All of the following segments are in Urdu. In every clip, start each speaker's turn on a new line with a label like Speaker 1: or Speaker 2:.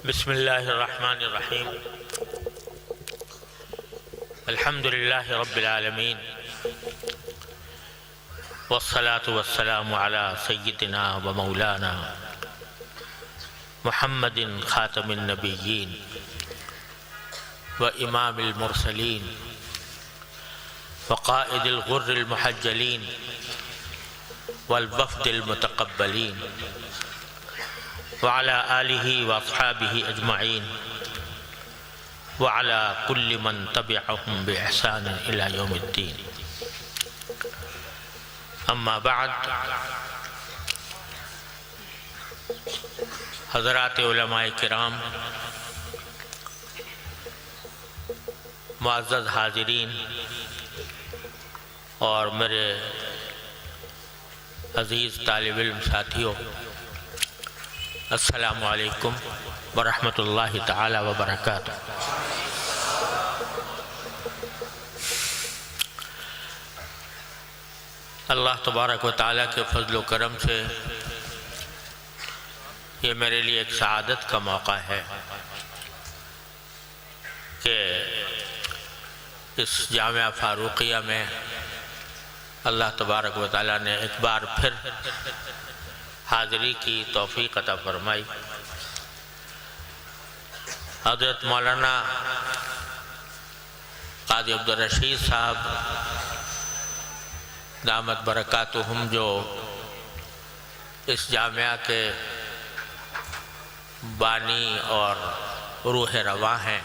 Speaker 1: بسم اللہ الرحمن الرحیم الحمد للہ رب العالمین والصلاة والسلام علی سیدنا و مولانا محمد خاتم النبیین و امام المرسلین وقائد الغر المحجلین والوفد المتقبلین وعلى آلہ واصحابہ اجمعین وعلى كل من تبعهم بإحسان إلى يوم الدين اما بعد حضرات علماء کرام، معزز حاضرین اور میرے عزیز طالب علم ساتھیوں، السلام علیکم ورحمۃ اللہ تعالی وبرکاتہ۔ اللہ تبارک و تعالیٰ کے فضل و کرم سے یہ میرے لیے ایک سعادت کا موقع ہے کہ اس جامعہ فاروقیہ میں اللہ تبارک و تعالیٰ نے ایک بار پھر حاضری کی توفیق عطا فرمائی۔ حضرت مولانا قاضی عبدالرشید صاحب دامت برکاتہم جو اس جامعہ کے بانی اور روح رواں ہیں،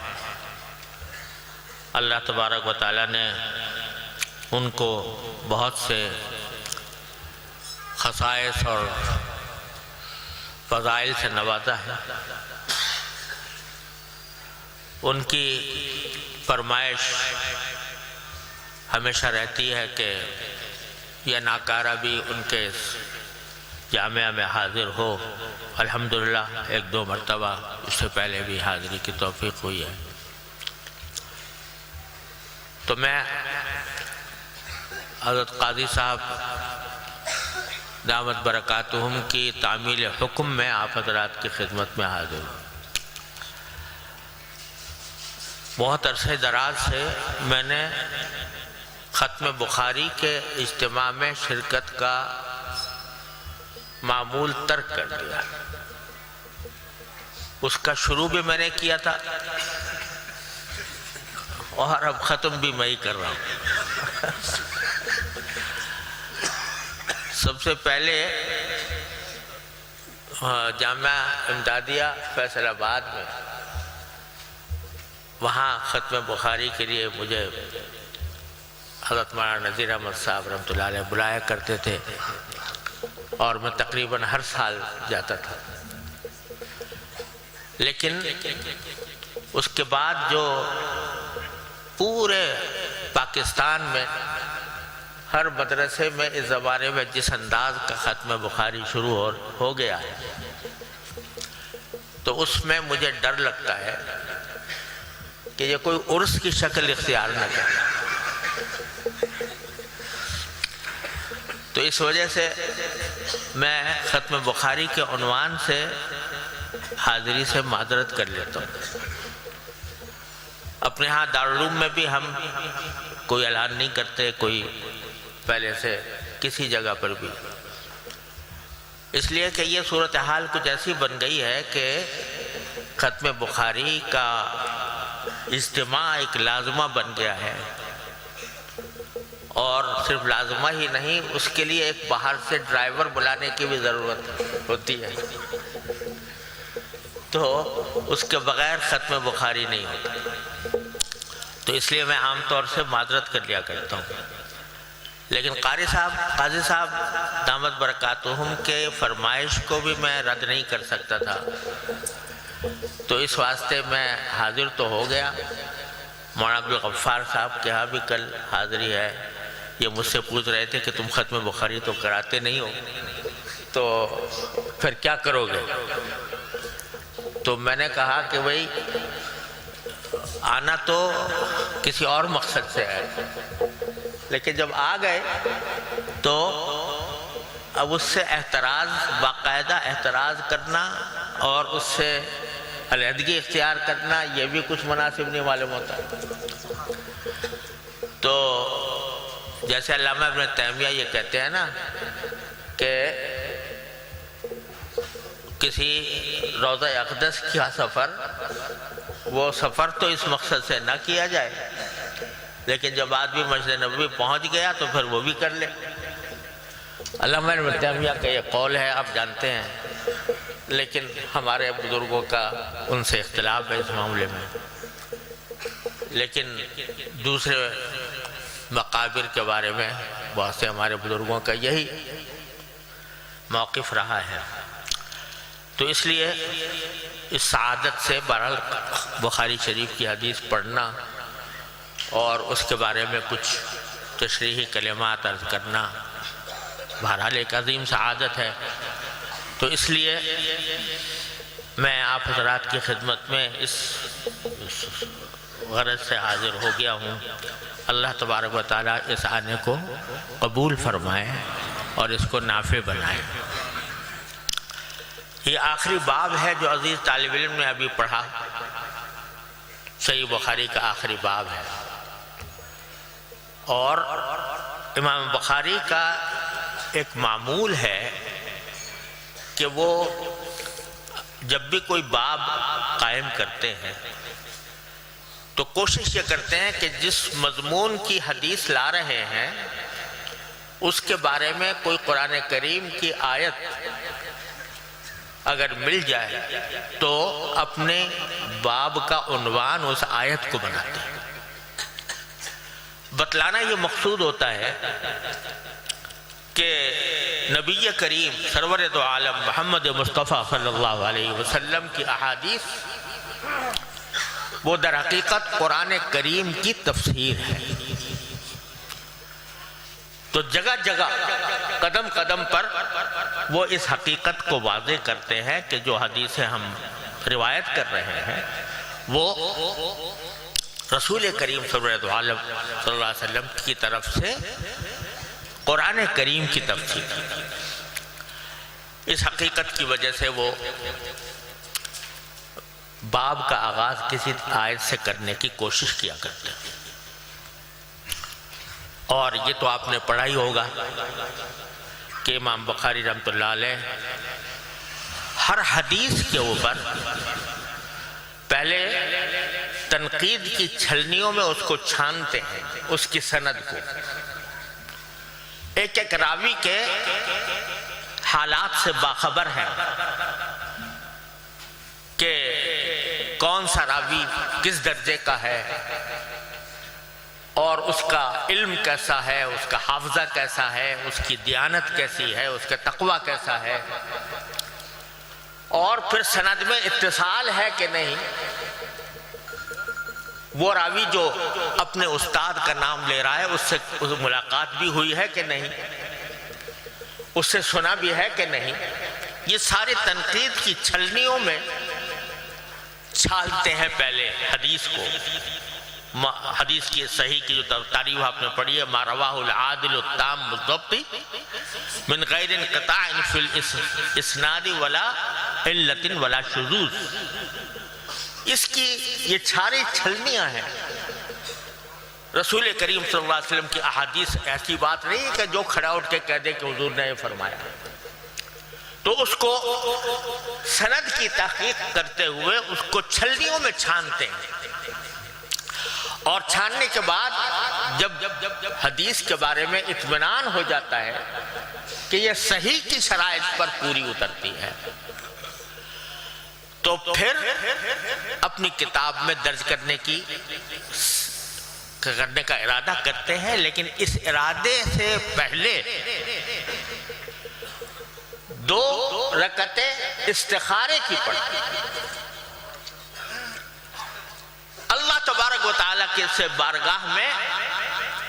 Speaker 1: اللہ تبارک و تعالیٰ نے ان کو بہت سے خصائص اور فضائل سے نوازا ہے۔ ان کی فرمائش ہمیشہ رہتی ہے کہ یہ ناکارہ بھی ان کے اس جامعہ میں حاضر ہو۔ الحمدللہ ایک دو مرتبہ اس سے پہلے بھی حاضری کی توفیق ہوئی ہے۔ تو میں حضرت قاضی صاحب دامت برکاتہم کی تعمیل حکم میں آپ حضرات کی خدمت میں حاضر ہوں۔ بہت عرصے دراز سے میں نے ختم بخاری کے اجتماع میں شرکت کا معمول ترک کر دیا۔ اس کا شروع بھی میں نے کیا تھا اور اب ختم بھی میں ہی کر رہا ہوں۔ سب سے پہلے جامعہ امدادیہ فیصل آباد میں، وہاں ختم بخاری کے لیے مجھے حضرت مولانا نذیر احمد صاحب رحمۃ اللہ علیہ بلایا کرتے تھے اور میں تقریباً ہر سال جاتا تھا۔ لیکن اس کے بعد جو پورے پاکستان میں ہر مدرسے میں اس زمانے میں جس انداز کا ختم بخاری شروع ہو گیا ہے، تو اس میں مجھے ڈر لگتا ہے کہ یہ کوئی عرس کی شکل اختیار نہ کرے۔ تو اس وجہ سے میں ختم بخاری کے عنوان سے حاضری سے معذرت کر لیتا ہوں۔ اپنے ہاں دارالعلوم میں بھی ہم کوئی اعلان نہیں کرتے، کوئی پہلے سے کسی جگہ پر بھی، اس لیے کہ یہ صورتحال کچھ ایسی بن گئی ہے کہ ختم بخاری کا اجتماع ایک لازمہ بن گیا ہے، اور صرف لازمہ ہی نہیں، اس کے لیے ایک باہر سے ڈرائیور بلانے کی بھی ضرورت ہوتی ہے، تو اس کے بغیر ختم بخاری نہیں ہوتا۔ تو اس لیے میں عام طور سے معذرت کر لیا کرتا ہوں۔ لیکن قاضی صاحب دامت برکاتہم کے فرمائش کو بھی میں رد نہیں کر سکتا تھا، تو اس واسطے میں حاضر تو ہو گیا۔ مولانا عبدالغفار صاحب کے ہاں بھی کل حاضری ہے۔ یہ مجھ سے پوچھ رہے تھے کہ تم ختم بخاری تو کراتے نہیں ہو، تو پھر کیا کرو گے؟ تو میں نے کہا کہ بھئی آنا تو کسی اور مقصد سے ہے، لیکن جب آ گئے تو اب اس سے احتراز، باقاعدہ احتراز کرنا اور اس سے علیحدگی اختیار کرنا یہ بھی کچھ مناسب نہیں معلوم ہوتا۔ تو جیسے علامہ ابن تیمیہ یہ کہتے ہیں نا کہ کسی روضہ اقدس کا سفر، وہ سفر تو اس مقصد سے نہ کیا جائے، لیکن جب آدمی مسجد نبوی پہنچ گیا تو پھر وہ بھی کر لے۔ علامہ ابن تیمیہ کا یہ قول ہے، آپ جانتے ہیں، لیکن ہمارے بزرگوں کا ان سے اختلاف ہے اس معاملے میں۔ لیکن دوسرے مقابر کے بارے میں بہت سے ہمارے بزرگوں کا یہی موقف رہا ہے۔ تو اس لیے اس سعادت سے بہرحال بخاری شریف کی حدیث پڑھنا اور اس کے بارے میں کچھ تشریحی کلمات عرض کرنا بہرحال ایک عظیم سعادت ہے۔ تو اس لیے میں آپ حضرات کی خدمت میں اس غرض سے حاضر ہو گیا ہوں۔ اللہ تبارک و تعالیٰ اس آنے کو قبول فرمائے اور اس کو نافع بنائے۔ یہ آخری باب ہے جو عزیز طالب علم نے ابھی پڑھا، صحیح بخاری کا آخری باب ہے، اور امام بخاری کا ایک معمول ہے کہ وہ جب بھی کوئی باب قائم کرتے ہیں تو کوشش یہ کرتے ہیں کہ جس مضمون کی حدیث لا رہے ہیں اس کے بارے میں کوئی قرآن کریم کی آیت اگر مل جائے تو اپنے باب کا عنوان اس آیت کو بناتے ہیں۔ بتلانا یہ مقصود ہوتا ہے کہ نبی کریم سرور دو عالم محمد مصطفیٰ صلی اللہ علیہ وسلم کی احادیث وہ در حقیقت قرآن کریم کی تفسیر ہے۔ تو جگہ جگہ قدم قدم پر وہ اس حقیقت کو واضح کرتے ہیں کہ جو حدیثیں ہم روایت کر رہے ہیں وہ رسول کریم صلی اللہ علیہ وسلم کی طرف سے قرآن کریم کی تفسیر۔ اس حقیقت کی وجہ سے وہ باب کا آغاز کسی آیت سے کرنے کی کوشش کیا کرتے ہیں، اور یہ تو آپ نے پڑھا ہی ہوگا کہ امام بخاری رحمۃ اللہ علیہ ہر حدیث کے اوپر پہلے تنقید کی چھلنیوں میں اس کو چھانتے ہیں، اس کی سند کو، ایک ایک راوی کے حالات سے باخبر ہیں کہ کون سا راوی کس درجے کا ہے اور اس کا علم کیسا ہے، اس کا حافظہ کیسا ہے، اس کی دیانت کیسی ہے، اس کا تقوی کیسا ہے، اور پھر سند میں اتصال ہے کہ نہیں، وہ راوی جو اپنے استاد کا نام لے رہا ہے اس سے ملاقات بھی ہوئی ہے کہ نہیں، اس سے سنا بھی ہے کہ نہیں، یہ سارے تنقید کی چھلنیوں میں چھالتے ہیں پہلے حدیث کو۔ حدیث کی صحیح کی جو تعریف آپ نے پڑھی ہے، ما رواہ العادل التام الضبط من غیر انقطاع فی الاسناد ولا علت ولا شذوذ، اس کی یہ ساری چھلنیاں ہیں۔ رسول کریم صلی اللہ علیہ وسلم کی احادیث ایسی بات نہیں ہے کہ جو کھڑا اٹھ کے کہہ دے کہ حضور نے یہ فرمایا، تو اس کو سند کی تحقیق کرتے ہوئے اس کو چھلنیوں میں چھانتے ہیں، اور چھاننے کے بعد جب حدیث کے بارے میں اطمینان ہو جاتا ہے کہ یہ صحیح کی شرائط پر پوری اترتی ہے تو پھر اپنی کتاب میں درج کرنے کا ارادہ کرتے ہیں، لیکن اس ارادے سے پہلے 2 رکعتیں استخارے کی پڑھتے ہیں، اللہ تبارک و تعالیٰ کے سے بارگاہ میں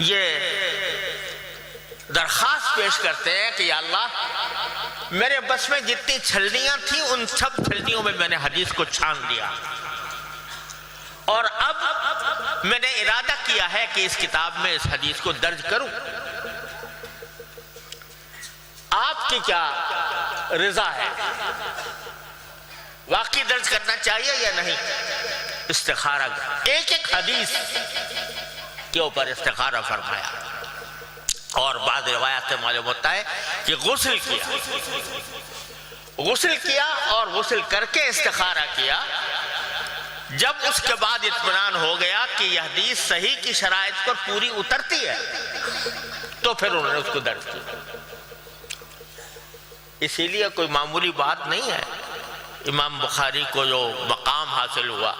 Speaker 1: یہ درخواست پیش کرتے ہیں کہ یا اللہ میرے بس میں جتنی چھلنیاں تھیں ان سب چھلنیوں میں نے حدیث کو چھان لیا، اور اب میں نے ارادہ کیا ہے کہ اس کتاب میں اس حدیث کو درج کروں، آپ کی کیا رضا ہے؟ واقعی درج کرنا چاہیے یا نہیں استخارہ کا؟ ایک ایک حدیث کے اوپر استخارہ فرمایا، اور بعض روایات سے معلوم ہوتا ہے کہ غسل کیا اور غسل کر کے استخارہ کیا۔ جب اس کے بعد اطمینان ہو گیا کہ یہ حدیث صحیح کی شرائط پر پوری اترتی ہے تو پھر انہوں نے اس کو درج کیا۔ اسی لیے کوئی معمولی بات نہیں ہے امام بخاری کو جو مقام حاصل ہوا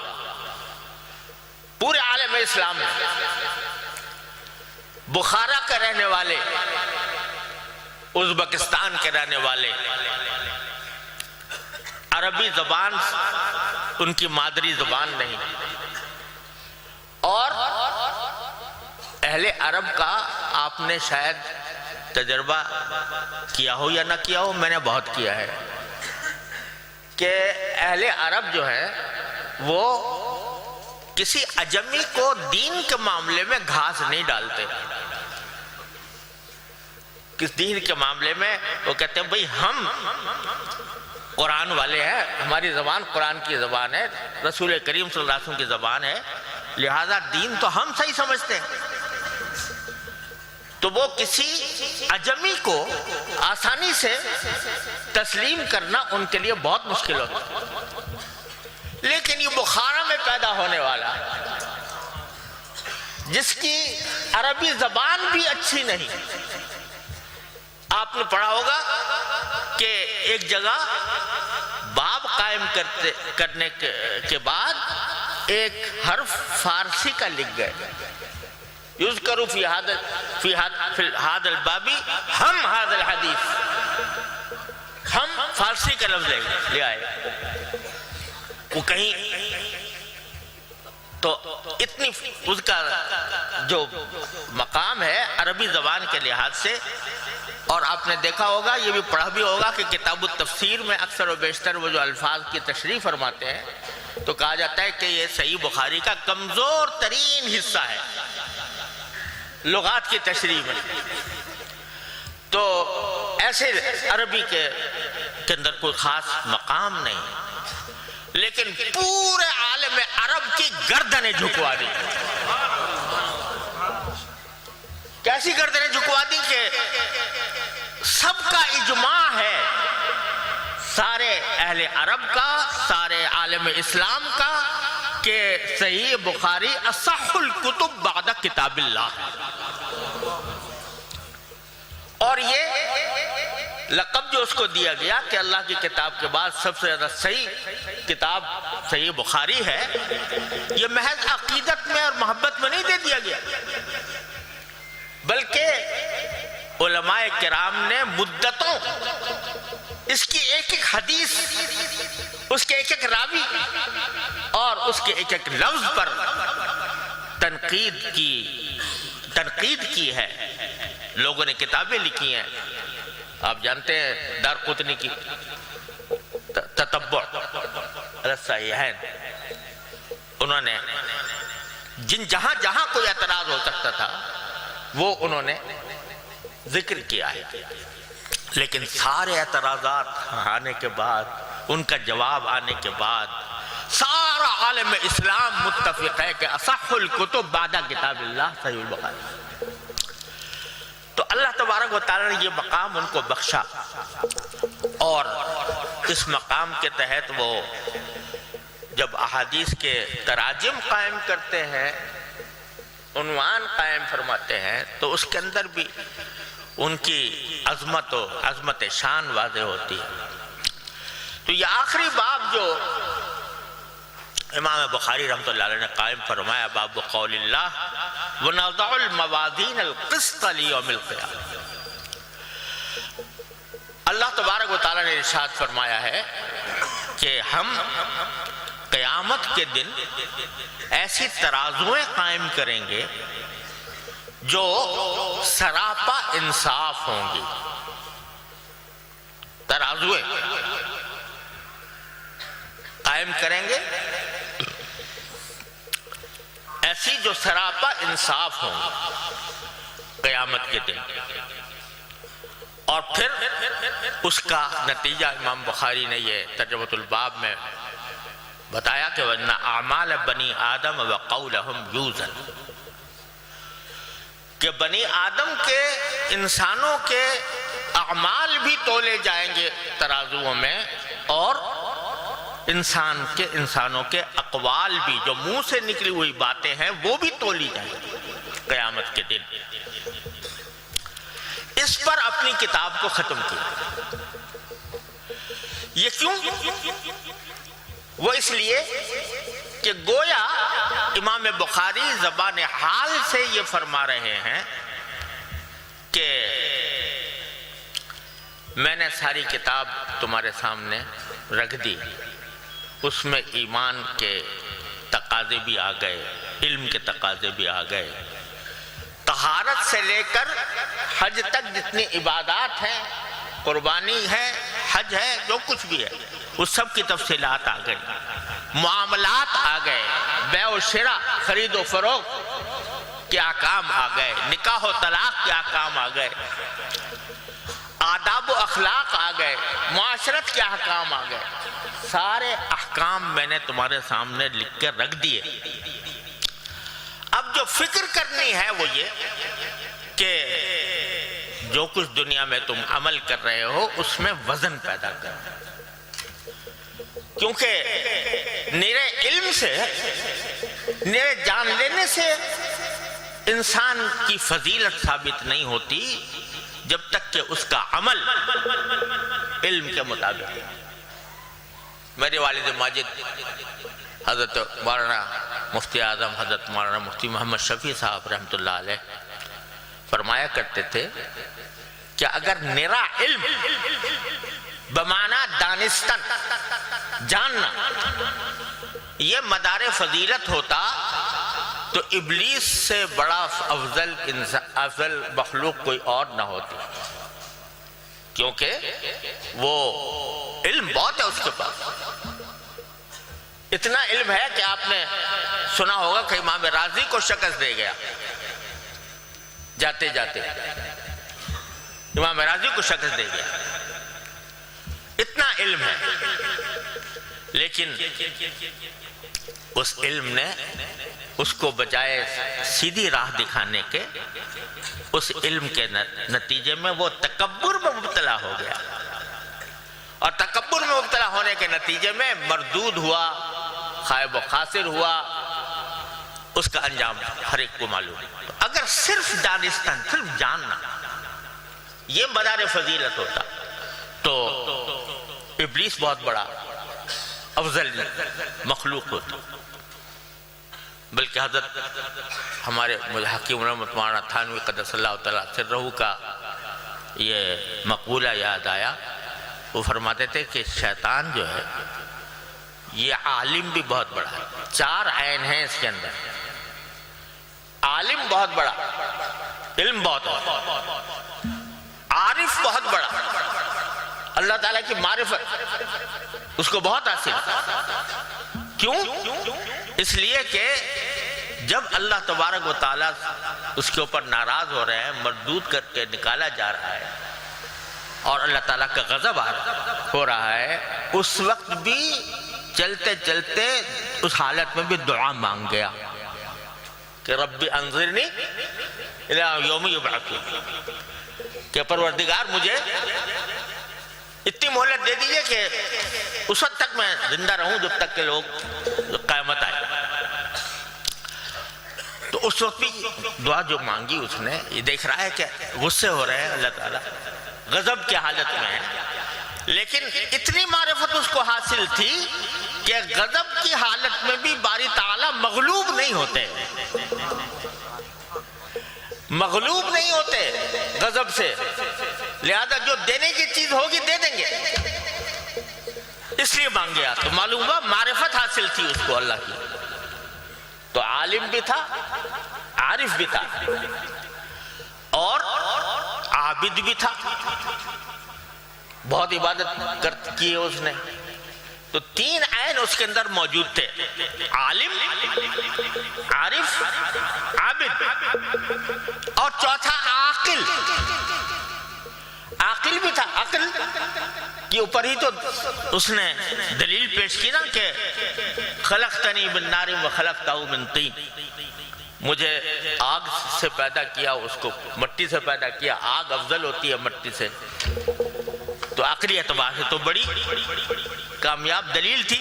Speaker 1: پورے عالم اسلام میں۔ بخارا کے رہنے والے، ازبکستان کے رہنے والے، عربی زبان ان کی مادری زبان نہیں، اور اہل عرب کا آپ نے شاید تجربہ کیا ہو یا نہ کیا ہو، میں نے بہت کیا ہے، کہ اہل عرب جو ہے وہ کسی عجمی کو دین کے معاملے میں گھاس نہیں ڈالتے۔ کس دین کے معاملے میں وہ کہتے ہیں بھئی ہم قرآن والے ہیں، ہماری زبان قرآن کی زبان ہے، رسول کریم صلی اللہ علیہ وسلم کی زبان ہے، لہذا دین تو ہم صحیح سمجھتے ہیں۔ تو وہ کسی عجمی کو آسانی سے تسلیم کرنا ان کے لیے بہت مشکل ہوتا ہے۔ لیکن یہ بخارا میں پیدا ہونے والا جس کی عربی زبان بھی اچھی نہیں، آپ نے پڑھا ہوگا کہ ایک جگہ باب قائم کرنے کے بعد ایک حرف فارسی کا لکھ گئے، یذکر فی ھذا الباب ہم ھذا الحدیث، ہم فارسی کا لفظ لے آئے۔ وہ کہیں تو اتنی اس کا جو مقام ہے عربی زبان کے لحاظ سے، اور آپ نے دیکھا ہوگا، یہ بھی پڑھا بھی ہوگا کہ کتاب التفسیر میں اکثر و بیشتر وہ جو الفاظ کی تشریح فرماتے ہیں تو کہا جاتا ہے کہ یہ صحیح بخاری کا کمزور ترین حصہ ہے لغات کی تشریح میں۔ تو ایسے عربی کے اندر کوئی خاص مقام نہیں، لیکن پورے عالم عرب کی گردنیں جھکوا دی۔ کیسی گردنیں جھکوا دی کہ سب کا اجماع ہے، سارے اہل عرب کا، سارے عالم اسلام کا، کہ صحیح بخاری اصح الکتب بعد کتاب اللہ، اور یہ لقب جو اس کو دیا گیا کہ اللہ کی کتاب کے بعد سب سے زیادہ صحیح کتاب صحیح بخاری ہے، یہ محض عقیدت میں اور محبت میں نہیں دے دیا گیا، بلکہ علماء کرام نے مدتوں اس کی ایک ایک حدیث، اس کے ایک ایک راوی اور اس کے ایک ایک لفظ پر تنقید کی ہے۔ لوگوں نے کتابیں لکھی ہیں، آپ جانتے ہیں دارقطنی کی تتبع الصحیحین، انہوں نے جہاں جہاں کوئی اعتراض ہو سکتا تھا وہ انہوں نے ذکر کیا ہے، لیکن سارے اعتراضات آنے کے بعد، ان کا جواب آنے کے بعد، سارا عالم اسلام متفق ہے کہ اصح الکتب بعد کتاب اللہ صحیح البخاری۔ تو اللہ تبارک و تعالیٰ نے یہ مقام ان کو بخشا، اور اس مقام کے تحت وہ جب احادیث کے تراجم قائم کرتے ہیں، عنوان قائم فرماتے ہیں، تو اس کے اندر بھی ان کی عظمت شان واضح ہوتی ہے۔ تو یہ آخری باب جو امام بخاری رحمۃ اللہ علیہ نے قائم فرمایا، باب قول اللہ وَنَضَعُ الْمَوَازِينَ الْقِسْطَ لِيَوْمِ الْقِيَامَةِ، اللہ تبارک و تعالیٰ نے ارشاد فرمایا ہے کہ ہم قیامت کے دن ایسی ترازویں قائم کریں گے جو سراپا انصاف ہوں گی۔ ترازویں قائم کریں گے ایسی جو سراپا انصاف ہوں گی قیامت کے دن، اور پھر اس کا نتیجہ امام بخاری نے یہ ترجمۃ الباب میں بتایا کہ وَإِنَّ أَعْمَالَ بَنِي آدَمَ وَقَوْلَهُمْ يُوزَنُ، کہ بنی آدم کے، انسانوں کے اعمال بھی تولے جائیں گے ترازوؤں میں، اور انسانوں کے اقوال بھی، جو منہ سے نکلی ہوئی باتیں ہیں وہ بھی تولی جائیں گی قیامت کے دن۔ اس پر اپنی کتاب کو ختم کیا۔ یہ کیوں؟ وہ اس لیے کہ گویا امام بخاری زبان حال سے یہ فرما رہے ہیں کہ میں نے ساری کتاب تمہارے سامنے رکھ دی، اس میں ایمان کے تقاضے بھی آ گئے، علم کے تقاضے بھی آ گئے، طہارت سے لے کر حج تک جتنی عبادات ہیں، قربانی ہے، حج ہے، جو کچھ بھی ہے، اس سب کی تفصیلات آ گئی، معاملات آ گئے، بیع و شراء، خرید و فروخت کے احکام آ گئے، نکاح و طلاق کے احکام آ گئے، آداب و اخلاق آ گئے، معاشرت کے احکام آ گئے، سارے احکام میں نے تمہارے سامنے لکھ کر رکھ دیے۔ اب جو فکر کرنی ہے وہ یہ کہ جو کچھ دنیا میں تم عمل کر رہے ہو اس میں وزن پیدا کرنا، کیونکہ نیرے علم سے، نیرے جان لینے سے انسان کی فضیلت ثابت نہیں ہوتی جب تک کہ اس کا عمل علم کے مطابق ہے۔ میرے والد ماجد حضرت مولانا مفتی اعظم حضرت مولانا مفتی محمد شفیع صاحب رحمۃ اللہ علیہ فرمایا کرتے تھے کہ اگر نرا علم بمعنی دانستن، جاننا، یہ مدار فضیلت ہوتا تو ابلیس سے بڑا افضل مخلوق کوئی اور نہ ہوتی، کیونکہ وہ علم بہت ہے اس کے پاس۔ اتنا علم ہے کہ آپ نے سنا ہوگا کہ امام راضی کو شکست دے گیا جاتے جاتے، امام راضی کو شکست دے گیا، اتنا علم ہے، لیکن اس علم نے اس کو بجائے سیدھی راہ دکھانے کے، اس علم کے نتیجے میں وہ تکبر میں مبتلا ہو گیا، اور تکبر میں مبتلا ہونے کے نتیجے میں مردود ہوا، خائب و خاسر ہوا، اس کا انجام ہر ایک کو معلوم ہے۔ اگر صرف دانستان، صرف جاننا یہ مدار فضیلت ہوتا تو ابلیس بہت بڑا افضل مخلوق ہوتا، بلکہ حضرت ہمارے حکیم رحمت مولانا تھانوی قدس اللہ تعالیٰ سرہ کا یہ مقولہ یاد آیا، وہ فرماتے تھے کہ شیطان جو ہے یہ عالم بھی بہت بڑا ہے، 4 عین ہیں اس کے اندر، عالم بہت بڑا، علم بہت بڑا، عارف بہت بڑا، اللہ تعالیٰ کی معرفت اس کو بہت حاصل۔ کیوں؟ اس لیے کہ جب اللہ تبارک و تعالیٰ اس کے اوپر ناراض ہو رہے ہیں، مردود کر کے نکالا جا رہا ہے، اور اللہ تعالیٰ کا غضب ہو رہا ہے، اس وقت بھی چلتے چلتے اس حالت میں بھی دعا مانگ گیا کہ رب انظرنی الی یوم یبعثون، کہ پروردگار مجھے اتنی مہلت دے دیجئے کہ اس وقت تک میں زندہ رہوں جب تک کہ لوگ قیامت آئے۔ تو اس وقت بھی دعا جو مانگی اس نے، یہ دیکھ رہا ہے کہ غصے ہو رہے ہیں اللہ تعالیٰ، غضب کی حالت میں ہے، لیکن اتنی معرفت اس کو حاصل تھی کہ غضب کی حالت میں بھی باری تعالیٰ مغلوب نہیں ہوتے، مغلوب نہیں ہوتے غضب سے، لہذا جو دینے کی چیز ہوگی دے دیں گے، اس لیے مانگیا۔ تو معلوم ہوا معرفت حاصل تھی اس کو اللہ کی، تو عالم بھی تھا، عارف بھی تھا، اور عابد بھی تھا، بہت عبادت کی ہے اس نے۔ تو 3 عین اس کے اندر موجود تھے، عالم، عارف، عابد، اور چوتھا عاقل۔ عاقل بھی تھا، عقل کے اوپر ہی تو اس نے دلیل پیش کی نا کہ خلقتنی من نار و خلقتہ من طین، مجھے آگ سے پیدا کیا، اس کو مٹی سے پیدا کیا، آگ افضل ہوتی ہے مٹی سے، تو عقلی اعتبار سے تو بڑی کامیاب دلیل تھی۔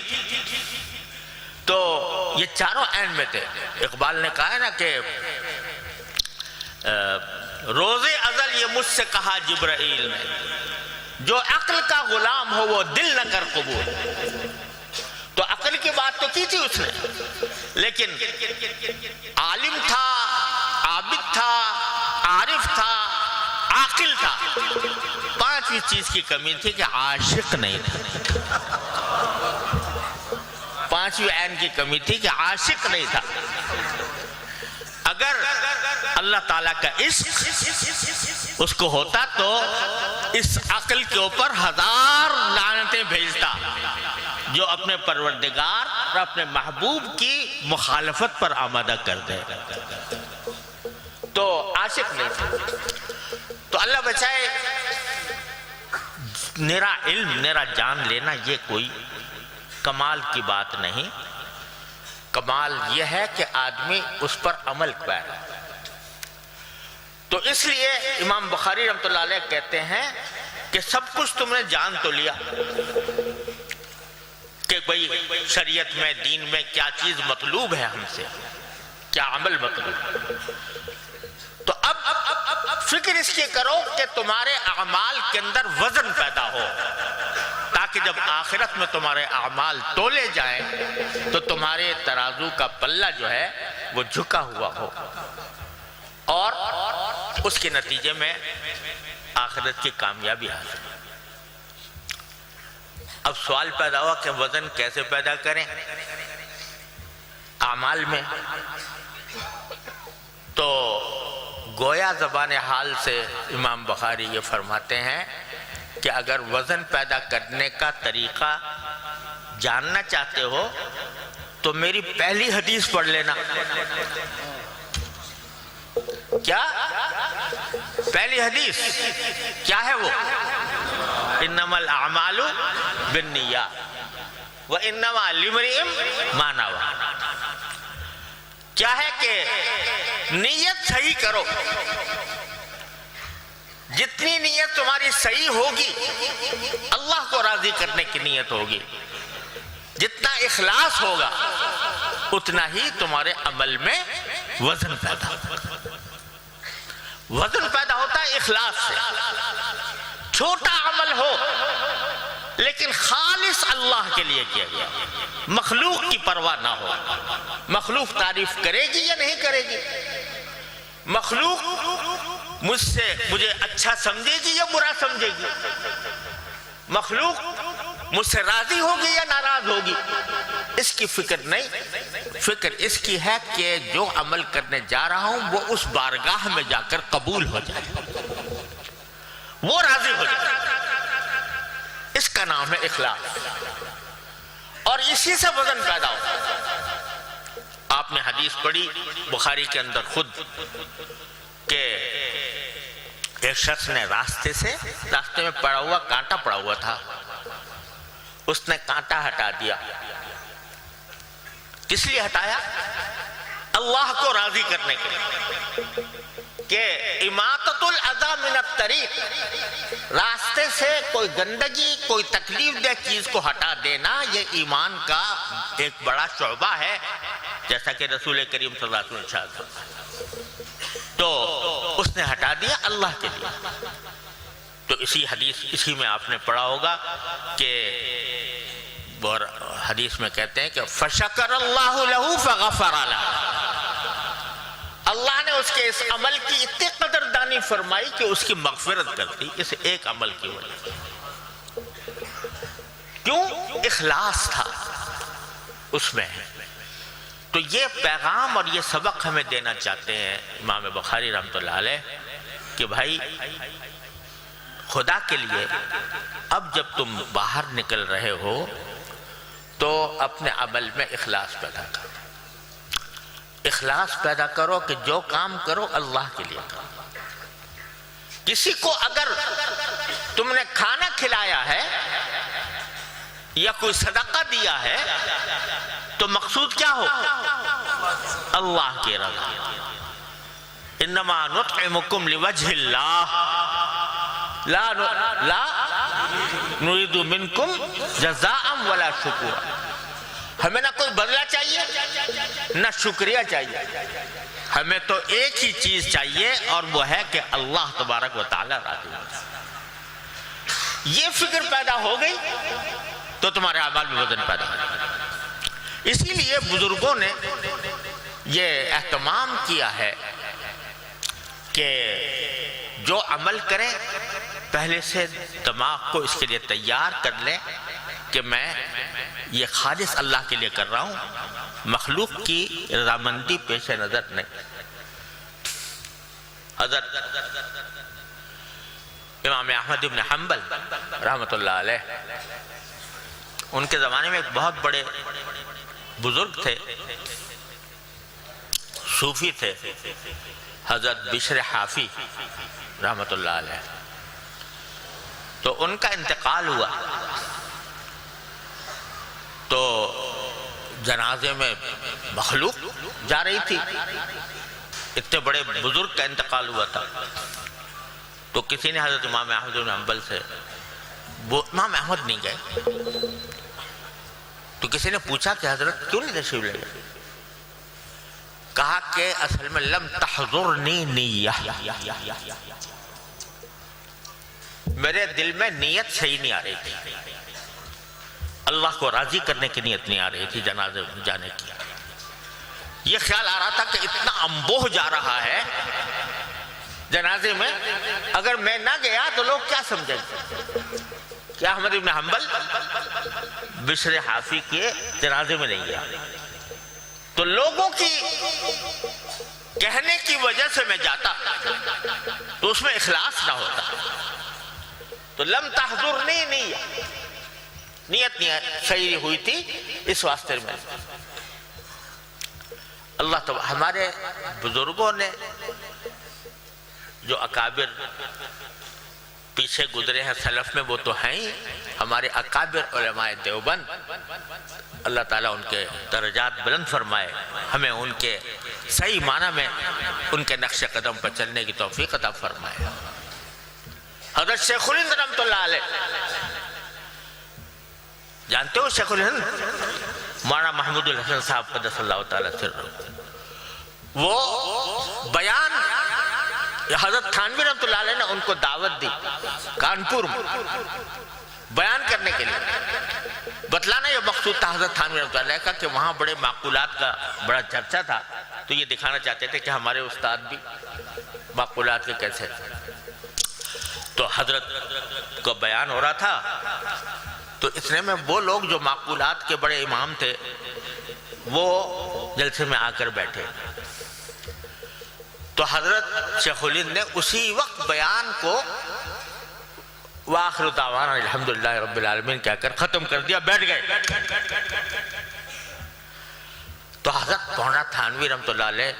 Speaker 1: تو یہ چاروں عین میں تھے۔ اقبال نے کہا ہے نا کہ روز ازل یہ مجھ سے کہا جبرائیل نے، جو عقل کا غلام ہو وہ دل نہ کر قبول۔ تو عقل کی بات تو کی تھی اس نے، لیکن عالم تھا، عابد تھا، عارف تھا، عاقل تھا، پانچویں چیز کی کمی تھی کہ عاشق نہیں تھا۔ پانچویں عین کی کمی تھی کہ عاشق نہیں تھا۔ اگر اللہ تعالیٰ کا عشق اس کو ہوتا تو اس عقل کے اوپر 1000 لعنتیں بھیجتا جو اپنے پروردگار اور اپنے محبوب کی مخالفت پر آمادہ کر دے۔ تو عاشق نہیں تھا۔ تو اللہ بچائے، میرا علم، میرا جان لینا یہ کوئی کمال کی بات نہیں، کمال یہ ہے کہ آدمی اس پر عمل کرے۔ تو اس لیے امام بخاری رحمۃ اللہ علیہ کہتے ہیں کہ سب کچھ تم نے جان تو لیا کہ بھئی شریعت میں، دین میں کیا چیز مطلوب ہے ہم سے، کیا عمل مطلوب۔ تو اب فکر اس کی کرو کہ تمہارے اعمال کے اندر وزن پیدا ہو، تاکہ جب آخرت میں تمہارے اعمال تولے جائیں تو تمہارے ترازو کا پلہ جو ہے وہ جھکا ہوا ہو، اور اس کے نتیجے میں آخرت کی کامیابی حاصل۔ اب سوال پیدا ہوا کہ وزن کیسے پیدا کریں اعمال میں؟ تو گویا زبان حال سے امام بخاری یہ فرماتے ہیں کہ اگر وزن پیدا کرنے کا طریقہ جاننا چاہتے ہو تو میری پہلی حدیث پڑھ لینا۔ کیا پہلی حدیث کیا ہے وہ؟ انما الاعمال بالنیات وانما لامرئ ما نوى۔ کیا ہے کہ نیت صحیح کرو، جتنی نیت تمہاری صحیح ہوگی اللہ کو راضی کرنے کی نیت ہوگی، جتنا اخلاص ہوگا اتنا ہی تمہارے عمل میں وزن پیدا ہوگا۔ وزن پیدا ہوتا ہے اخلاص سے۔ چھوٹا عمل ہو لیکن خالص اللہ کے لیے کیا گیا، مخلوق کی پرواہ نہ ہو۔ مخلوق تعریف کرے گی یا نہیں کرے گی، مخلوق مجھے اچھا سمجھے گی یا برا سمجھے گی، مخلوق مجھ سے راضی ہوگی یا ناراض ہوگی، اس کی فکر نہیں۔ فکر اس کی ہے کہ جو عمل کرنے جا رہا ہوں وہ اس بارگاہ میں جا کر قبول ہو جائے، وہ راضی ہو جائے۔ اس کا نام ہے اخلاص، اور اسی سے وزن پیدا ہوتا۔ آپ نے حدیث پڑھی بخاری کے اندر خود کہ ایک شخص نے راستے میں پڑا ہوا کانٹا پڑا ہوا تھا، اس نے کانٹا ہٹا دیا۔ کس لیے ہٹایا؟ اللہ کو راضی کرنے کے لیے، کہ اماطۃ الاذی من الطریق، راستے سے کوئی گندگی، کوئی تکلیف دہ چیز کو ہٹا دینا یہ ایمان کا ایک بڑا شعبہ ہے، جیسا کہ رسول کریم صلی اللہ علیہ وسلم نے ارشاد۔ تو اس نے ہٹا دیا اللہ کے لیے۔ تو اسی میں آپ نے پڑھا ہوگا کہ اور حدیث میں کہتے ہیں کہ فَشَكَرَ اللَّهُ لَهُ فَغَفَرَ لَهُ، اللہ نے اس کے اس عمل کی اتنی قدردانی فرمائی کہ اس کی مغفرت کر دی، اس ایک عمل کی وجہ سے۔ کیوں؟ اخلاص تھا اس میں۔ تو یہ پیغام اور یہ سبق ہمیں دینا چاہتے ہیں امام بخاری رحمۃ اللہ علیہ کہ بھائی خدا کے لیے اب جب تم باہر نکل رہے ہو تو اپنے عمل میں اخلاص پیدا کرو۔ اخلاص پیدا کرو کہ جو کام کرو اللہ کے لیے کرو۔ کسی کو اگر تم نے کھانا کھلایا ہے یا کوئی صدقہ دیا ہے تو مقصود کیا ہو؟ اللہ کی رضا. انما نطعمکم لوجہ اللہ لا نريد منکم جزاء ولا شکورا. ہمیں نہ کوئی بدلہ چاہیے نہ شکریہ چاہیے، ہمیں تو ایک ہی چیز چاہیے اور وہ ہے کہ اللہ تبارک و تعالی راضی ہو. یہ فکر پیدا ہو گئی تو تمہارے اعمال میں وزن پیدا ہو. اسی لیے بزرگوں نے یہ اہتمام کیا ہے کہ جو عمل کریں پہلے سے دماغ کو اس کے لیے تیار کر لیں کہ میں یہ خالص اللہ کے لیے کر رہا ہوں، مخلوق کی رضامندی پیش نظر نہیں. حضرت امام احمد بن حنبل رحمۃ اللہ علیہ، ان کے زمانے میں ایک بہت بڑے بزرگ تھے، صوفی تھے، حضرت بشر حافی رحمۃ اللہ علیہ. تو ان کا انتقال ہوا تو جنازے میں مخلوق جا رہی تھی، اتنے بڑے بزرگ کا انتقال ہوا تھا. تو کسی نے حضرت امام احمد بن حنبل سے، وہ امام احمد نہیں گئے، تو کسی نے پوچھا کہ حضرت کیوں نہیں تشریف لے گئے؟ کہا کہ اصل میں لم تحضرنی نیہ، میرے دل میں نیت صحیح نہیں آ رہی تھی، اللہ کو راضی کرنے کی نیت نہیں آ رہی تھی جنازے میں جانے کی. یہ خیال آ رہا تھا کہ اتنا انبوہ جا رہا ہے جنازے میں، اگر میں نہ گیا تو لوگ کیا سمجھیں گے کہ احمد بن حنبل بشر حافی کے جنازے میں نہیں گیا. تو لوگوں کی کہنے کی وجہ سے میں جاتا تو اس میں اخلاص نہ ہوتا. تو لم تحضرنی نیت نہیں صحیح ہوئی تھی، اس واسطے میں اللہ تعالی ہمارے بزرگوں نے جو اکابر پیچھے گزرے ہیں سلف میں وہ تو ہیں ہی، ہمارے اکابر علماء دیوبند، اللہ تعالیٰ ان کے درجات بلند فرمائے، ہمیں ان کے صحیح معنی میں ان کے نقش قدم پر چلنے کی توفیق عطا فرمائے. حضرت شیخ الہند رحمۃ اللہ علیہ، جانتے ہو شیخ الہند مولانا محمود الحسن صاحب قدس اللہ تعالیٰ سرہ، وہ بیان حضرت تھانوی رحمۃ اللہ علیہ نے ان کو دعوت دی کانپور میں بیان کرنے کے لیے. بتلانا یہ مقصود تھا حضرت تھانوی رحمۃ اللہ علیہ کا کہ وہاں بڑے معقولات کا بڑا چرچا تھا، تو یہ دکھانا چاہتے تھے کہ ہمارے استاد بھی معقولات کے کیسے. تو حضرت کو بیان ہو رہا تھا تو اتنے میں وہ لوگ جو معقولات کے بڑے امام تھے وہ جلسے میں آ کر بیٹھے. تو حضرت شیخ الہند نے اسی وقت بیان کو وآخر دعوانا الحمدللہ رب العالمین کہہ کر ختم کر دیا، بیٹھ گئے. تو حضرت مولانا تھانوی رحمۃ اللہ علیہ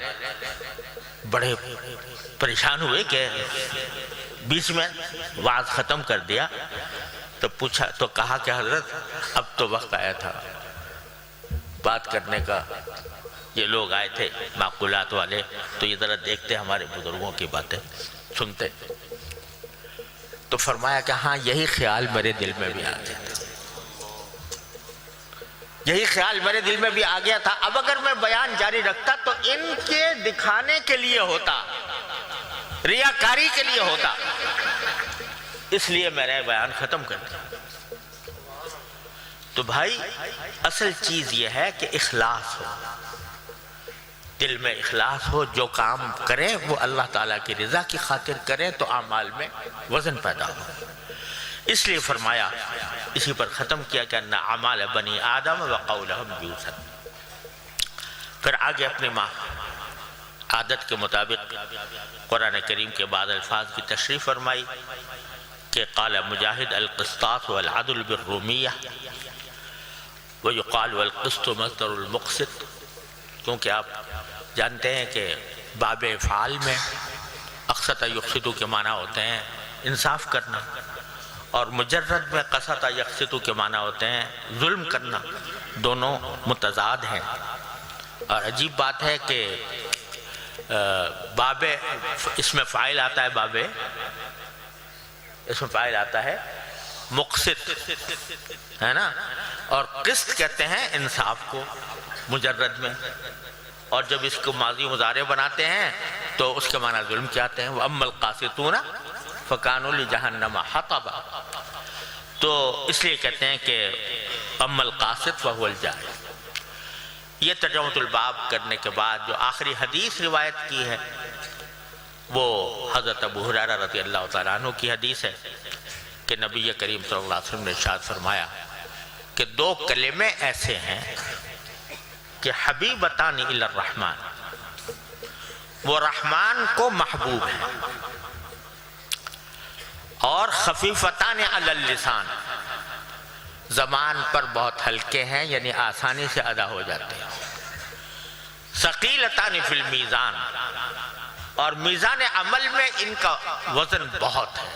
Speaker 1: بڑے پریشان ہوئے کہ بیچ میں وعظ ختم کر دیا. تو پوچھا تو کہا کہ حضرت اب تو وقت آیا تھا بات کرنے کا، یہ لوگ آئے تھے معقولات والے، تو یہ ذرا دیکھتے ہمارے بزرگوں کی باتیں سنتے. تو فرمایا کہ ہاں یہی خیال میرے دل میں بھی آ گیا تھا، یہی خیال میرے دل میں بھی آ گیا تھا. اب اگر میں بیان جاری رکھتا تو ان کے دکھانے کے لیے ہوتا، ریاکاری کے لیے ہوتا، اس لیے میں نے بیان ختم کر دیا. تو بھائی اصل چیز یہ ہے کہ اخلاص ہو، دل میں اخلاص ہو، جو کام کریں وہ اللہ تعالیٰ کی رضا کی خاطر کریں تو اعمال میں وزن پیدا ہو. اس لیے فرمایا، اسی پر ختم کیا کہ ان اعمال بنی آدم وقولہم یوزن. پھر آگے اپنی عادت کے مطابق قرآن کریم کے بعد الفاظ کی تشریح فرمائی کہ قال مجاہد القسطاس والعدل بالرومیہ ویقال والقسط مصدر المقسط. کیونکہ آپ جانتے ہیں کہ باب افعال میں اقسط یقسط کے معنی ہوتے ہیں انصاف کرنا، اور مجرد میں قسط یقسط کے معنی ہوتے ہیں ظلم کرنا، دونوں متضاد ہیں۔ اور عجیب بات ہے کہ بابے اس میں فاعل آتا ہے، بابے اس میں فاعل آتا ہے مقسط، ہے نا، اور قسط کہتے ہیں انصاف کو مجرد میں، اور جب اس کو ماضی مضارع بناتے ہیں تو اس کے معنی ظلم کیا آتے ہیں، وَأَمَّا الْقَاسِطُونَ فَكَانُوا لِجَهَنَّمَ حَطَبًا۔ تو اس لیے کہتے ہیں کہ اما القاسط فهو الجاہل۔ یہ ترجمۃ الباب کرنے کے بعد جو آخری حدیث روایت کی ہے وہ حضرت ابو ہریرہ رضی اللہ تعالیٰ عنہ کی حدیث ہے کہ نبی کریم صلی اللہ علیہ وسلم نے ارشاد فرمایا کہ دو کلمے ایسے ہیں کہ حبیبتان الی الرحمن، وہ رحمان کو محبوب ہیں، اور خفیفتان علی اللسان، زبان پر بہت ہلکے ہیں، یعنی آسانی سے ادا ہو جاتے ہیں، ثقیلتان فی المیزان، اور میزان عمل میں ان کا وزن بہت ہے،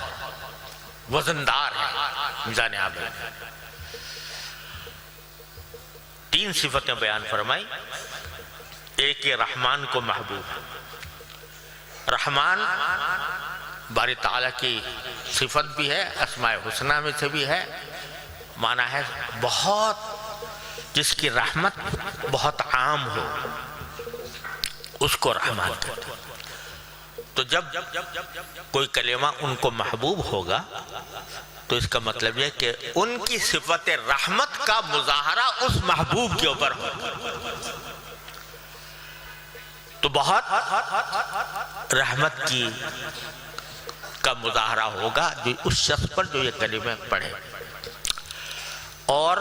Speaker 1: وزندار ہے میزان عمل میں۔ تین صفتیں بیان فرمائی، ایک یہ رحمان کو محبوب، رحمان باری تعالیٰ کی صفت بھی ہے، اسماء حسنہ میں سے بھی ہے، معنی ہے بہت، جس کی رحمت بہت عام ہو اس کو رحمان کہتے ہیں۔ تو جب کوئی کلمہ ان کو محبوب ہوگا تو اس کا مطلب یہ کہ ان کی صفت رحمت کا مظاہرہ اس محبوب کے اوپر ہوگا، تو بہت رحمت کی کا مظاہرہ ہوگا جو اس شخص پر جو یہ کلمہ پڑھے، اور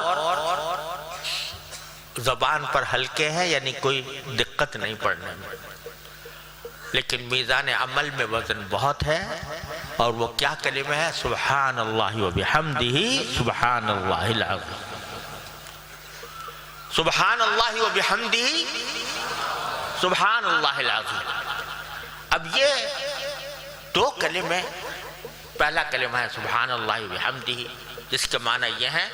Speaker 1: زبان پر ہلکے ہیں، یعنی کوئی دقت نہیں پڑھنے میں، لیکن میزان عمل میں وزن بہت ہے، اور وہ کیا کلمہ ہے؟ سبحان اللہ و بحمدہ سبحان اللہ العظیم، سبحان اللہ و بحمدہ سبحان اللہ العظیم۔ اب یہ دو کلمے، پہلا کلمہ ہے سبحان اللہ و بحمدہ، جس کے معنی یہ ہے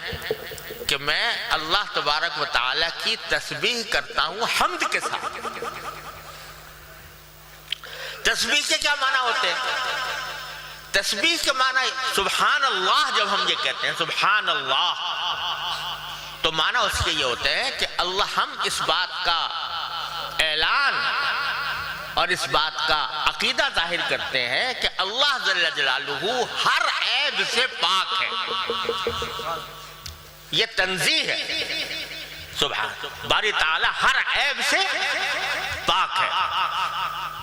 Speaker 1: کہ میں اللہ تبارک و تعالیٰ کی تسبیح کرتا ہوں حمد کے ساتھ۔ تسبیح کے کیا معنی ہوتے ہیں؟ تسبیح کے معنی سبحان اللہ، جب ہم یہ کہتے ہیں سبحان اللہ تو معنی اس کے یہ ہوتے ہیں کہ اللہ، ہم اس بات کا اعلان اور اس بات کا عقیدہ ظاہر کرتے ہیں کہ اللہ جل جلالہ ہر عیب سے پاک ہے، یہ تنزیہ ہے، سبحان باری تعالی ہر عیب سے پاک ہے،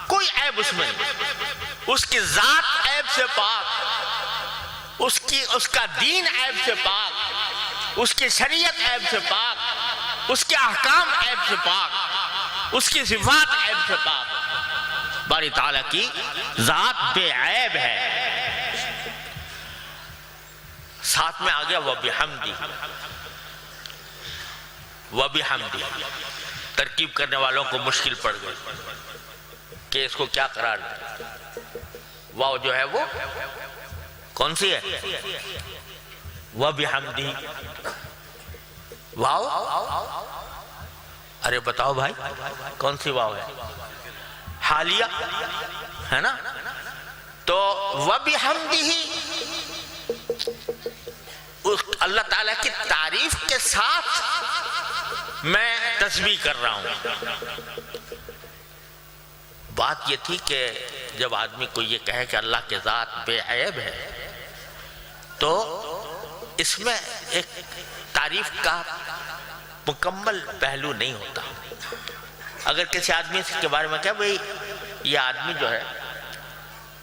Speaker 1: کوئی عیب اس میں نہیں، اس کی ذات عیب سے پاک، اس کا دین عیب سے پاک، اس کی شریعت عیب سے پاک، اس کے احکام عیب سے پاک، اس کی صفات عیب سے پاک، باری تعالیٰ کی ذات بے عیب ہے۔ ساتھ میں آگیا وَبِحَمْدِهِ، وَبِحَمْدِهِ، ترکیب کرنے والوں کو مشکل پڑ گئی کہ اس کو کیا قرار دیں۔ واو جو ہے وہ کون سی ہے؟ وَبِحَمْدِهِ، واو، ارے بتاؤ بھائی کون سی واو ہے؟ حالیہ ہے نا؟ تو وَبِحَمْدِهِ اللہ تعالیٰ کی تعریف کے ساتھ میں تسبیح کر رہا ہوں۔ بات یہ تھی کہ جب آدمی کو یہ کہے کہ اللہ کے ذات بے عیب ہے تو اس میں ایک تعریف کا مکمل پہلو نہیں ہوتا۔ اگر کسی آدمی کے بارے میں کہے بھئی یہ آدمی جو ہے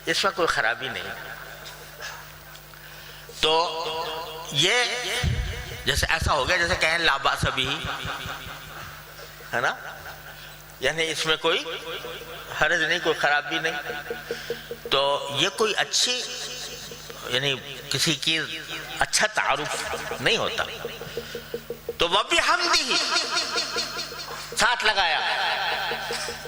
Speaker 1: اس میں کوئی خرابی نہیں، تو یہ جیسے ایسا ہو گیا جیسے کہیں لا باس بہ، ہے نا، یعنی اس میں کوئی حرج نہیں، کوئی خرابی نہیں، تو یہ کوئی اچھی، یعنی کسی کی اچھا تعارف نہیں ہوتا۔ تو وَبِحَمْدِهِ ساتھ لگایا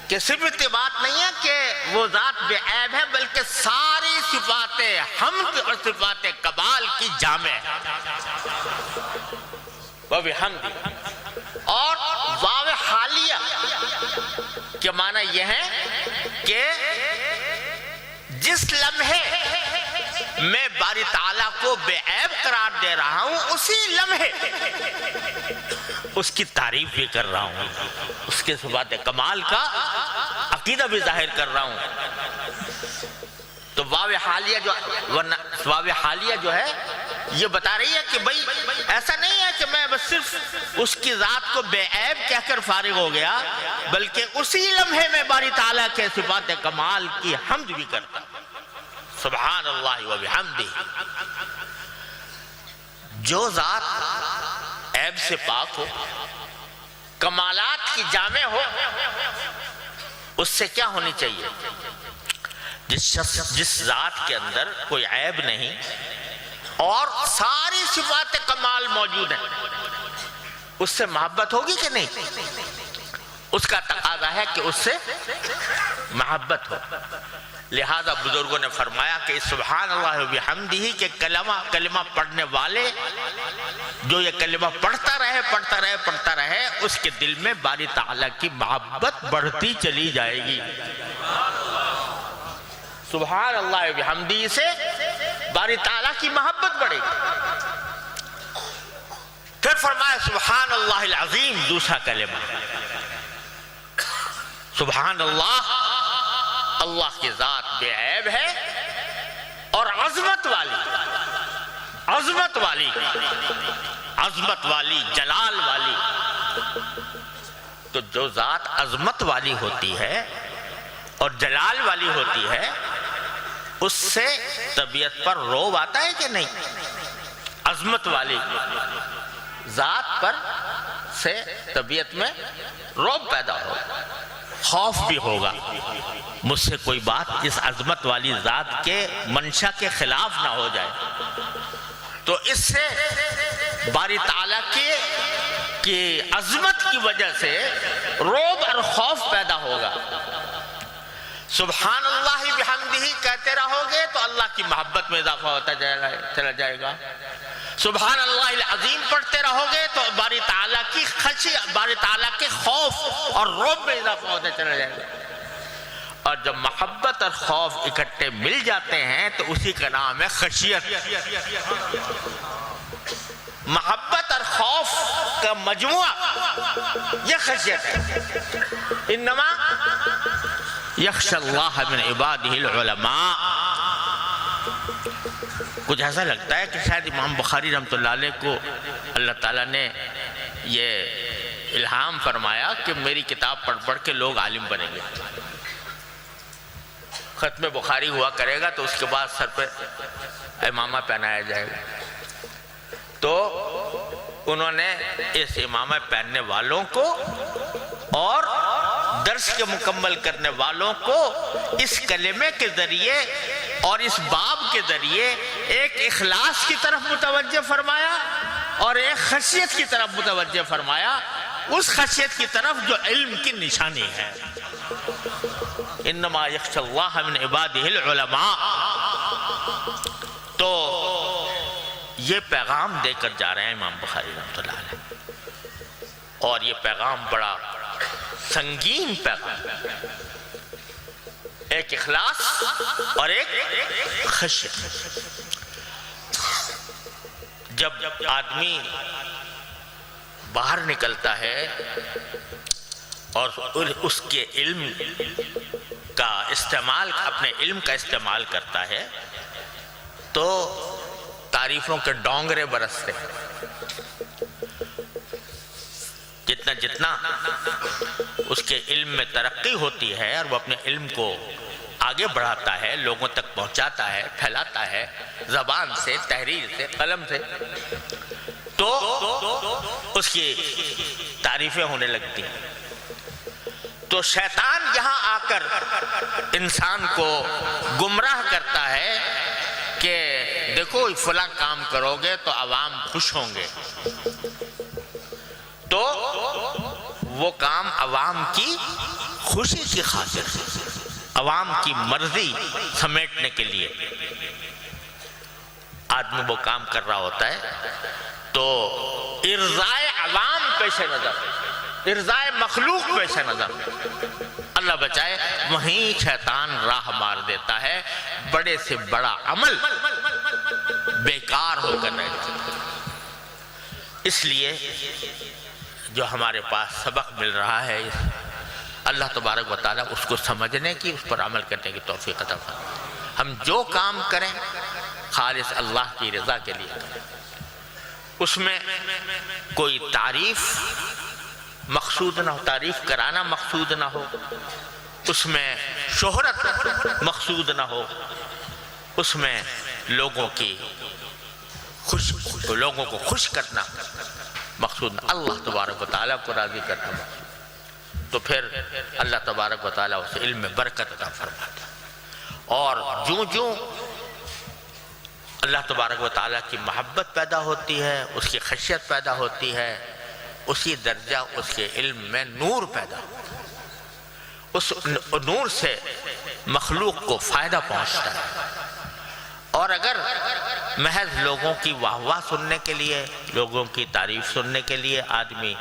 Speaker 1: کہ کہ صرف اتنی بات نہیں ہے کہ وہ ذات بے عیب ہے، بلکہ ساری صفات حمد اور صفات کمال کی جامع ہے۔ وَبِحَمْدِ، اور واو حالیہ کے معنی یہ ہے کہ جس لمحے میں باری تعالیٰ کو بے عیب قرار دے رہا ہوں، اسی لمحے اس کی تعریف بھی کر رہا ہوں، اس کے صفات کمال کا عقیدہ بھی ظاہر کر رہا ہوں۔ تو واو حالیہ جو ہے یہ بتا رہی ہے کہ بھئی ایسا نہیں ہے کہ میں بس صرف اس کی ذات کو بے عیب کہہ کر فارغ ہو گیا، بلکہ اسی لمحے میں باری تعالیٰ کے صفات کمال کی حمد بھی کرتا ہوں۔ سبحان اللہ و بحمدہ۔ جو ذات عیب سے پاک ہو، کمالات کی جامع ہو، اس سے کیا ہونی چاہیے؟ جس ذات کے اندر کوئی عیب نہیں اور ساری صفات کمال موجود ہیں، اس سے محبت ہوگی کہ نہیں؟ اس کا تقاضا ہے کہ اس سے محبت ہو۔ لہذا بزرگوں نے فرمایا کہ سبحان اللہ و بحمدہ کے کلمہ پڑھنے والے جو یہ کلمہ پڑھتا رہے اس کے دل میں باری تعالیٰ کی محبت بڑھتی چلی جائے گی۔ سبحان اللہ و بحمدہ سے باری تعالیٰ کی محبت بڑھے گی۔ پھر فرمایا سبحان اللہ العظیم، دوسرا کلمہ، سبحان اللہ، اللہ کی ذات بے عیب ہے اور عظمت والی، جلال والی۔ تو جو ذات عظمت والی ہوتی ہے اور جلال والی ہوتی ہے، اس سے طبیعت پر روب آتا ہے کہ نہیں؟ عظمت والی ذات پر سے طبیعت میں روب پیدا ہوگا، خوف بھی ہوگا، مجھ سے کوئی بات اس عظمت والی ذات کے منشا کے خلاف نہ ہو جائے۔ تو اس سے باری تعالیٰ کی عظمت کی وجہ سے روب اور خوف پیدا ہوگا۔ سبحان اللہ بحمدہ کہتے رہو گے تو اللہ کی محبت میں اضافہ ہوتا چلا جائے گا۔ سبحان اللہ العظیم پڑھتے رہو گے تو باری تعالیٰ کی خشیت، باری تعالیٰ کے خوف اور رعب میں اضافہ ہوتا چلا جائے گا۔ اور جب محبت اور خوف اکٹھے مل جاتے ہیں تو اسی کا نام ہے خشیت۔ محبت اور خوف کا مجموعہ یہ خشیت ہے۔ انما یخشی اللہ من عبادہ العلماء۔ کچھ ایسا لگتا ہے کہ شاید امام بخاری رحمۃ اللہ علیہ کو اللہ تعالیٰ نے یہ الہام فرمایا کہ میری کتاب پڑھ پڑھ کے لوگ عالم بنیں گے۔ ختم بخاری ہوا کرے گا تو اس کے بعد سر پہ امامہ پہنایا جائے گا۔ تو انہوں نے اس امامہ پہننے والوں کو اور درس کے مکمل کرنے والوں کو اس کلمے کے ذریعے اور اس باب کے ذریعے ایک اخلاص کی طرف متوجہ فرمایا اور ایک خشیت کی طرف متوجہ فرمایا، اس خشیت کی طرف جو علم کی نشانی ہے۔ انما یخشی اللہ من عبادہ العلماء۔ تو یہ پیغام دے کر جا رہے ہیں امام بخاری رحمۃ اللہ علیہ، اور یہ پیغام بڑا سنگین پیغام، ایک اخلاص اور ایک خشیت۔ جب آدمی باہر نکلتا ہے اور اس کے علم کا استعمال، اپنے علم کا استعمال کرتا ہے تو تعریفوں کے ڈونگرے برستے ہیں۔ جتنا اس کے علم میں ترقی ہوتی ہے اور وہ اپنے علم کو آگے بڑھاتا ہے، لوگوں تک پہنچاتا ہے، پھیلاتا ہے، زبان سے، تحریر سے، قلم سے، تو اس کی تعریفیں ہونے لگتی ہیں۔ تو شیطان یہاں آ کر انسان کو گمراہ کرتا ہے کہ دیکھو فلاں کام کرو گے تو عوام خوش ہوں گے۔ تو وہ کام عوام کی خوشی کی خاطر، عوام کی مرضی سمیٹنے کے لیے آدمی وہ کام کر رہا ہوتا ہے، تو ارضائے عوام پیش نظر، ارضائے مخلوق پیش نظر، اللہ بچائے، وہیں شیطان راہ مار دیتا ہے، بڑے سے بڑا عمل بیکار ہو کر رہ جاتا ہے۔ اس لیے جو ہمارے پاس سبق مل رہا ہے، اللہ تبارک و تعالیٰ اس کو سمجھنے کی، اس پر عمل کرنے کی توفیق عطا فرمائے۔ ہم جو کام کریں خالص اللہ کی رضا کے لیے کریں، اس میں کوئی تعریف مقصود نہ ہو، تعریف کرانا مقصود نہ ہو، اس میں شہرت مقصود نہ ہو، اس میں لوگوں کو خوش کرنا مقصود نہ، اللہ تبارک و تعالیٰ کو راضی کرنا مقصود، تو پھر اللہ تبارک و تعالیٰ اسے علم میں برکت عطا فرماتا ہے۔ اور جوں اللہ تبارک و تعالیٰ کی محبت پیدا ہوتی ہے، اس کی خشیت پیدا ہوتی ہے، اسی درجہ اس کے علم میں نور پیدا ہوتا ہے، اس نور سے مخلوق کو فائدہ پہنچتا ہے۔ اور اگر محض لوگوں کی واہ واہ سننے کے لیے، لوگوں کی تعریف سننے کے لیے آدمی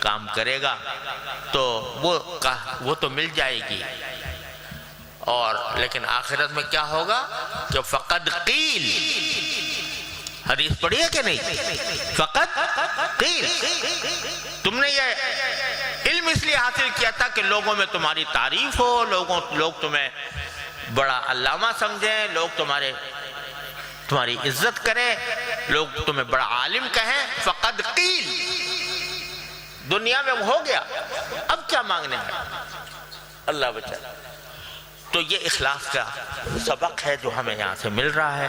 Speaker 1: کام کرے گا تو وہ تو مل جائے گی، اور لیکن آخرت میں کیا ہوگا کہ فقد قیل، حدیث پڑھی ہے کہ نہیں؟ فقد قیل، تم نے یہ علم اس لیے حاصل کیا تھا کہ لوگوں میں تمہاری تعریف ہو، لوگ تمہیں بڑا علامہ سمجھیں، لوگ تمہاری عزت کریں، لوگ تمہیں بڑا عالم کہیں، فقد قیل، دنیا میں ہو گیا، اب کیا مانگنے ہیں، اللہ بچائے۔ تو یہ اخلاص کا سبق ہے جو ہمیں یہاں سے مل رہا ہے۔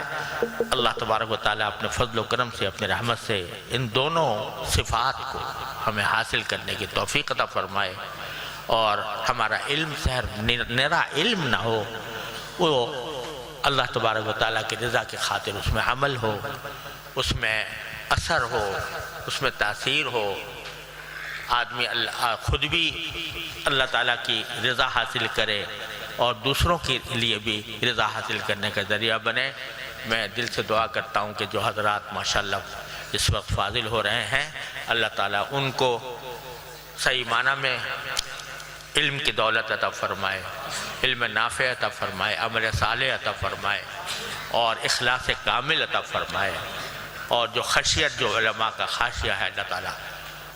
Speaker 1: اللہ تبارک و تعالیٰ اپنے فضل و کرم سے، اپنے رحمت سے ان دونوں صفات کو ہمیں حاصل کرنے کی توفیق عطا فرمائے، اور ہمارا علم صرف نرا علم نہ ہو، وہ اللہ تبارک و تعالیٰ کی رضا کی خاطر اس میں عمل ہو، اس میں اثر ہو، اس میں تاثیر ہو، آدمی خود بھی اللہ تعالیٰ کی رضا حاصل کرے اور دوسروں کے لیے بھی رضا حاصل کرنے کا ذریعہ بنے۔ میں دل سے دعا کرتا ہوں کہ جو حضرات ماشاءاللہ اس وقت فاضل ہو رہے ہیں، اللہ تعالیٰ ان کو صحیح معنی میں علم کی دولت عطا فرمائے، علم نافع عطا فرمائے، عمل صالح عطا فرمائے، اور اخلاص کامل عطا فرمائے، اور جو خشیت جو علماء کا خاشیہ ہے اللہ تعالیٰ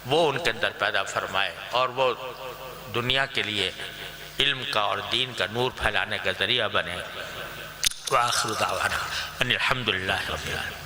Speaker 1: وہ ان کے اندر پیدا فرمائے، اور وہ دنیا کے لیے علم کا اور دین کا نور پھیلانے کا ذریعہ بنے۔ وآخر دعوانا ان الحمدللہ رب العالمین۔